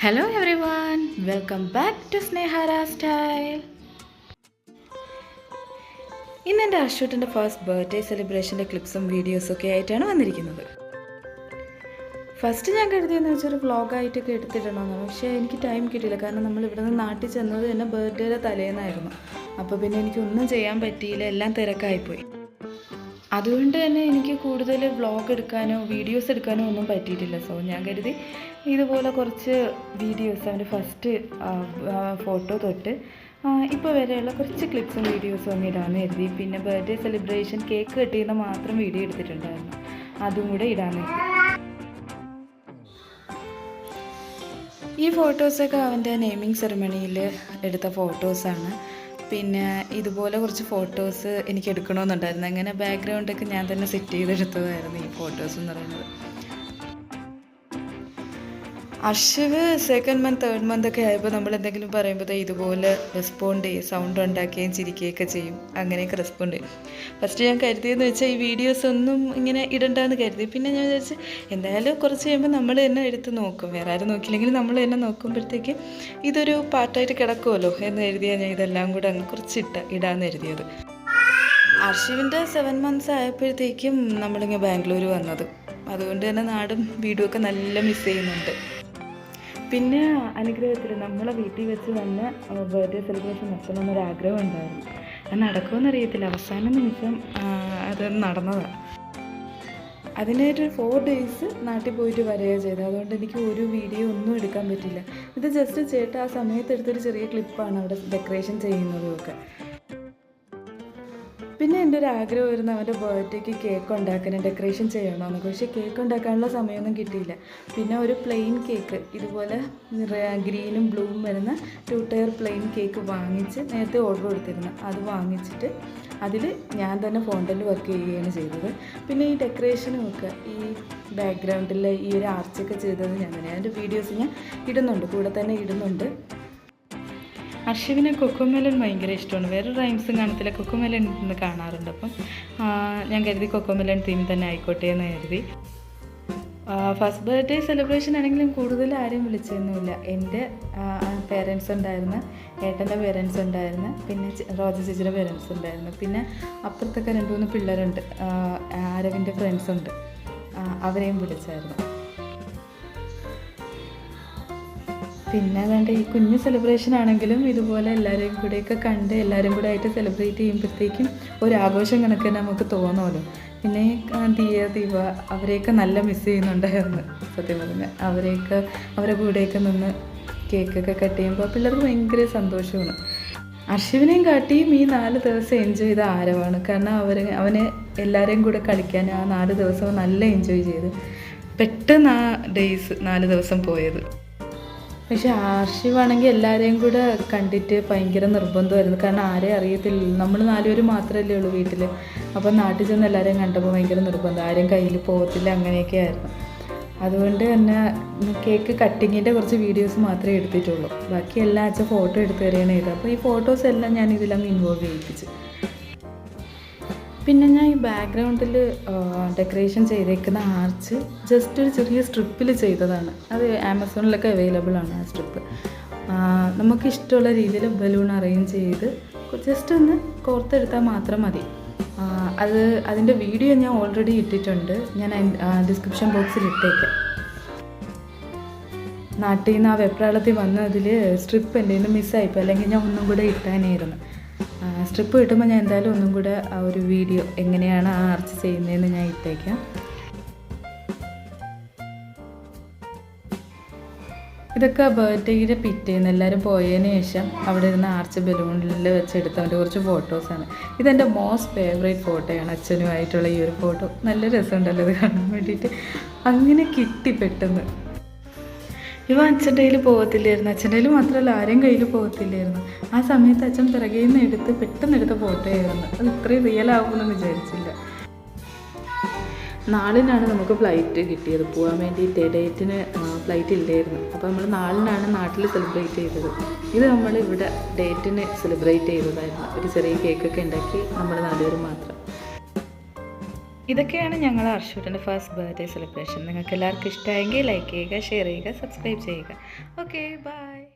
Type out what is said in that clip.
Hello everyone, welcome back to Snehara Style. ഇന്ന് എൻ്റെ അശ്വട്ടിൻ്റെ first birthday സെലിബ്രേഷൻ്റെ ക്ലിപ്സും വീഡിയോസൊക്കെ ആയിട്ടാണ് വന്നിരിക്കുന്നത്. ഫസ്റ്റ് ഞാൻ കരുതിയെന്ന് വെച്ചൊരു വ്ളോഗായിട്ടൊക്കെ എടുത്തിടണമെന്നാണ്, പക്ഷേ എനിക്ക് ടൈം കിട്ടിയില്ല. കാരണം നമ്മൾ ഇവിടെ നിന്ന് നാട്ടിൽ ചെന്നത് തന്നെ ബർത്ത്ഡേയുടെ തലേന്നായിരുന്നു. അപ്പോൾ പിന്നെ എനിക്കൊന്നും ചെയ്യാൻ പറ്റിയില്ല, എല്ലാം തിരക്കായിപ്പോയി. അതുകൊണ്ട് തന്നെ എനിക്ക് കൂടുതൽ വ്ളോഗ് എടുക്കാനോ വീഡിയോസ് എടുക്കാനോ ഒന്നും പറ്റിയിട്ടില്ല. സോ ഞാൻ കരുതി ഇതുപോലെ കുറച്ച് വീഡിയോസ് അവൻ്റെ ഫസ്റ്റ് ഫോട്ടോ തൊട്ട് ഇപ്പോൾ വരെയുള്ള കുറച്ച് ക്ലിപ്സും വീഡിയോസും അങ്ങ് ഇടാമെന്ന് കരുതി. പിന്നെ ബർത്ത്ഡേ സെലിബ്രേഷൻ കേക്ക് കട്ട് ചെയ്യുന്ന മാത്രം വീഡിയോ എടുത്തിട്ടുണ്ടായിരുന്നു, അതും കൂടെ ഇടാമെന്ന് കരുതി. ഈ ഫോട്ടോസൊക്കെ അവൻ്റെ നെയിമിങ് സെറിമണിയിൽ എടുത്ത ഫോട്ടോസാണ്. പിന്നെ ഇതുപോലെ കുറച്ച് ഫോട്ടോസ് എനിക്ക് എടുക്കണമെന്നുണ്ടായിരുന്നു. അങ്ങനെ ബാക്ക്ഗ്രൗണ്ടൊക്കെ ഞാൻ തന്നെ സെറ്റ് ചെയ്തെടുത്തതായിരുന്നു ഈ ഫോട്ടോസ് എന്ന് പറയുന്നത്. അർഷിവ് സെക്കൻഡ് മന്ത് തേർഡ് മന്ത് ഒക്കെ ആയപ്പോൾ നമ്മൾ എന്തെങ്കിലും പറയുമ്പോൾ ഇതുപോലെ റെസ്പോണ്ട് ചെയ്യും, സൗണ്ട് ഉണ്ടാക്കുകയും ചിരിക്കുകയൊക്കെ ചെയ്യും, അങ്ങനെയൊക്കെ റെസ്പോണ്ട് ചെയ്യും. ഫസ്റ്റ് ഞാൻ കരുതിയെന്ന് വെച്ചാൽ ഈ വീഡിയോസ് ഒന്നും ഇങ്ങനെ ഇടണ്ടെന്ന് കരുതി. പിന്നെ ഞാൻ വിചാരിച്ച് എന്തായാലും കുറച്ച് കഴിയുമ്പോൾ നമ്മൾ തന്നെ എടുത്ത് നോക്കും, വേറെ ആരും നോക്കിയില്ലെങ്കിൽ നമ്മൾ തന്നെ നോക്കുമ്പോഴത്തേക്ക് ഇതൊരു പാർട്ടായിട്ട് കിടക്കുമല്ലോ എന്ന് കരുതിയാണ് ഞാൻ ഇതെല്ലാം കൂടെ അങ്ങ് കുറച്ച് ഇടാമെന്ന് കരുതിയത്. അർഷിവിൻ്റെ 7 months ആയപ്പോഴത്തേക്കും നമ്മളിങ്ങനെ ബാംഗ്ലൂർ വന്നത്, അതുകൊണ്ട് തന്നെ നാടും വീടും ഒക്കെ നല്ല മിസ് ചെയ്യുന്നുണ്ട്. പിന്നെ അനുഗ്രഹത്തിൽ നമ്മളെ വീട്ടിൽ വെച്ച് തന്നെ ബർത്ത്ഡേ സെലിബ്രേഷൻ നടത്തണമെന്നൊരാഗ്രഹം ഉണ്ടായിരുന്നു. അത് നടക്കുമെന്നറിയത്തില്ല, അവസാന നിമിഷം അത് നടന്നതാണ്. അതിനായിട്ടൊരു 4 days നാട്ടിൽ പോയിട്ട് വരികയാണ് ചെയ്തത്. അതുകൊണ്ട് എനിക്ക് ഒരു വീഡിയോ ഒന്നും എടുക്കാൻ പറ്റില്ല. ഇത് ജസ്റ്റ് ചേട്ടൻ ആ സമയത്ത് എടുത്തൊരു ചെറിയ ക്ലിപ്പാണ് അവിടെ ഡെക്കറേഷൻ ചെയ്യുന്നതുമൊക്കെ. പിന്നെ എൻ്റെ ഒരു ആഗ്രഹമായിരുന്നു അവൻ്റെ ബർത്ത്ഡേക്ക് കേക്ക് ഉണ്ടാക്കാനും ഡെക്കറേഷൻ ചെയ്യണമെന്ന്. പക്ഷേ കേക്ക് ഉണ്ടാക്കാനുള്ള സമയമൊന്നും കിട്ടിയില്ല. പിന്നെ ഒരു പ്ലെയിൻ കേക്ക് ഇതുപോലെ ഗ്രീനും ബ്ലൂവും വരുന്ന 2 tier പ്ലെയിൻ കേക്ക് വാങ്ങിച്ച് നേരത്തെ ഓർഡർ കൊടുത്തിരുന്നു. അത് വാങ്ങിച്ചിട്ട് അതിൽ ഞാൻ തന്നെ ഫോണ്ടൻ്റ് വർക്ക് ചെയ്യുകയാണ് ചെയ്തത്. പിന്നെ ഈ ഡെക്കറേഷനും ഒക്കെ ഈ ബാക്ക്ഗ്രൗണ്ടിൽ ഈ ഒരു ആർച്ചൊക്കെ ചെയ്തത് ഞാൻ തന്നെ. അതിൻ്റെ വീഡിയോസ് ഞാൻ ഇടുന്നുണ്ട്, കൂടെ തന്നെ ഇടുന്നുണ്ട്. അർഷിവിനെ കൊക്കോമെലൻ ഭയങ്കര ഇഷ്ടമാണ്. വേറെ റൈംസും കാണത്തില്ല, കൊക്കോമെലൻ ഇന്ന് കാണാറുണ്ട്. അപ്പം ഞാൻ കരുതി കൊക്കോമെലൻ തീം തന്നെ ആയിക്കോട്ടെ എന്ന് കരുതി. ഫസ്റ്റ് ബർത്ത്ഡേ സെലിബ്രേഷൻ ആണെങ്കിലും കൂടുതൽ ആരെയും വിളിച്ചൊന്നുമില്ല. എൻ്റെ പേരൻസ് ഉണ്ടായിരുന്നു, ഏട്ടൻ്റെ പേരൻസ് ഉണ്ടായിരുന്നു, പിന്നെ റോജ ചേച്ചിയുടെ പേരൻസ് ഉണ്ടായിരുന്നു. പിന്നെ അപ്പുറത്തൊക്കെ 2-3 പിള്ളേരുണ്ട്, ആരവിൻ്റെ ഫ്രണ്ട്സുണ്ട്, അവരെയും വിളിച്ചായിരുന്നു. പിന്നെ അതുകൊണ്ട് ഈ കുഞ്ഞ് സെലിബ്രേഷൻ ആണെങ്കിലും ഇതുപോലെ എല്ലാവരെയും കൂടെയൊക്കെ കണ്ട് എല്ലാവരും കൂടെ ആയിട്ട് സെലിബ്രേറ്റ് ചെയ്യുമ്പോഴത്തേക്കും ഒരാഘോഷം കണക്ക് തന്നെ നമുക്ക് തോന്നുമല്ലോ. പിന്നെ ദിവ അവരെയൊക്കെ നല്ല മിസ് ചെയ്യുന്നുണ്ടായിരുന്നു സത്യം പറഞ്ഞാൽ. അവരെ കൂടെയൊക്കെ നിന്ന് കേക്കൊക്കെ കട്ട് ചെയ്യുമ്പോൾ പിള്ളേർക്ക് ഭയങ്കര സന്തോഷമാണ്. അർഷിവിനെയും കാട്ടിയും ഈ 4 ദിവസം എൻജോയ് ചെയ്ത ആരവാണ്. കാരണം അവന് എല്ലാവരെയും കൂടെ കളിക്കാൻ ആ 4 ദിവസവും നല്ല എൻജോയ് ചെയ്ത് പെട്ടെന്ന് ആ 4 ദിവസം പോയത്. പക്ഷെ ആർഷിവാണെങ്കിൽ എല്ലാവരെയും കൂടെ കണ്ടിട്ട് ഭയങ്കര നിർബന്ധമായിരുന്നു. കാരണം ആരെയും അറിയത്തില്ല, നമ്മൾ 4 പേര് മാത്രമല്ലേ ഉള്ളൂ വീട്ടിൽ. അപ്പം നാട്ടിൽ ചെന്ന് എല്ലാവരെയും കണ്ടപ്പോൾ ഭയങ്കര നിർബന്ധം, ആരെയും കയ്യിൽ പോകത്തില്ല, അങ്ങനെയൊക്കെ ആയിരുന്നു. അതുകൊണ്ട് തന്നെ കേക്ക് കട്ടിങ്ങിൻ്റെ കുറച്ച് വീഡിയോസ് മാത്രമേ എടുത്തിട്ടുള്ളൂ, ബാക്കി എല്ലാം അച്ഛൻ ഫോട്ടോ എടുത്ത് തരികയാണ് ചെയ്തത്. അപ്പോൾ ഈ ഫോട്ടോസ് എല്ലാം ഞാൻ ഇതിലങ്ങ് ഇൻവോൾവ് ചെയ്യിപ്പിച്ചു. പിന്നെ ഞാൻ ഈ ബാക്ക്ഗ്രൗണ്ടിൽ ഡെക്കറേഷൻ ചെയ്തേക്കുന്ന ആർച്ച് ജസ്റ്റ് ഒരു ചെറിയ സ്ട്രിപ്പിൽ ചെയ്തതാണ്. അത് ആമസോണിലൊക്കെ അവൈലബിൾ ആണ് ആ സ്ട്രിപ്പ്. നമുക്കിഷ്ടമുള്ള രീതിയിൽ ബലൂൺ അറേഞ്ച് ചെയ്ത് ജസ്റ്റ് ഒന്ന് കോർത്തെടുത്താൽ മാത്രം മതി. അതിൻ്റെ വീഡിയോ ഞാൻ ഓൾറെഡി ഇട്ടിട്ടുണ്ട്, ഞാൻ ഡിസ്ക്രിപ്ഷൻ ബോക്സിൽ ഇട്ടേക്കാം. നാട്ടിൽ നിന്ന് ആ വെപ്രാളത്തിൽ വന്നതിൽ സ്ട്രിപ്പ് എൻ്റെ നിന്ന് മിസ്സായിപ്പോൾ, അല്ലെങ്കിൽ ഞാൻ ഒന്നും കൂടെ ഇട്ടാനായിരുന്നു. സ്ട്രിപ്പ് കിട്ടുമ്പോൾ ഞാൻ എന്തായാലും ഒന്നും കൂടെ ആ ഒരു വീഡിയോ എങ്ങനെയാണ് ആ ആർച്ച് ചെയ്യുന്നതെന്ന് ഞാൻ ഇട്ടേക്കാം. ഇതൊക്കെ ബർത്ത്ഡേയുടെ പിറ്റേന്ന് എല്ലാവരും പോയതിന് ശേഷം അവിടെ ഇരുന്ന ആർച്ച് ബലൂണിൽ വെച്ചെടുത്തവൻ്റെ കുറച്ച് ഫോട്ടോസാണ്. ഇതെൻ്റെ മോസ്റ്റ് ഫേവറേറ്റ് ഫോട്ടോയാണ്, അച്ഛനുമായിട്ടുള്ള ഈ ഒരു ഫോട്ടോ. നല്ല രസമുണ്ടല്ലോ ഇത് കാണാൻ വേണ്ടിയിട്ട്. അങ്ങനെ കിട്ടി പെട്ടെന്ന്. ഇവ അച്ഛൻ്റെ കയ്യിൽ പോകത്തില്ലായിരുന്നു, അച്ഛൻ്റെ കയ്യിൽ മാത്രമല്ല ആരെയും കയ്യിൽ പോകത്തില്ലായിരുന്നു. ആ സമയത്ത് അച്ഛൻ പിറകയിൽ നിന്ന് പെട്ടെന്ന് എടുത്ത ഫോട്ടോ ആയിരുന്നു. അത് ഇത്രയും റിയൽ ആകുമെന്ന് വിചാരിച്ചില്ല. നാളിനാണ് നമുക്ക് ഫ്ലൈറ്റ് കിട്ടിയത്, പോകാൻ വേണ്ടിയിട്ട് ഡേറ്റിന് ഫ്ലൈറ്റ് ഇല്ലായിരുന്നു. അപ്പോൾ നമ്മൾ നാളിനാണ് നാട്ടിൽ സെലിബ്രേറ്റ് ചെയ്തത്. ഇത് നമ്മൾ ഇവിടെ ഡേറ്റിന് സെലിബ്രേറ്റ് ചെയ്തതായിരുന്നു. ഒരു ചെറിയ കേക്കൊക്കെ ഉണ്ടാക്കി നമ്മൾ 4 പേര് മാത്രം. ഇതൊക്കെയാണ് ഞങ്ങൾ അർഷൂട്ടിൻ്റെ ഫസ്റ്റ് ബർത്ത്ഡേ സെലിബ്രേഷൻ. നിങ്ങൾക്ക് എല്ലാവർക്കും ഇഷ്ടമായെങ്കിൽ ലൈക്ക് ചെയ്യുക, ഷെയർ ചെയ്യുക, സബ്സ്ക്രൈബ് ചെയ്യുക. Okay, by.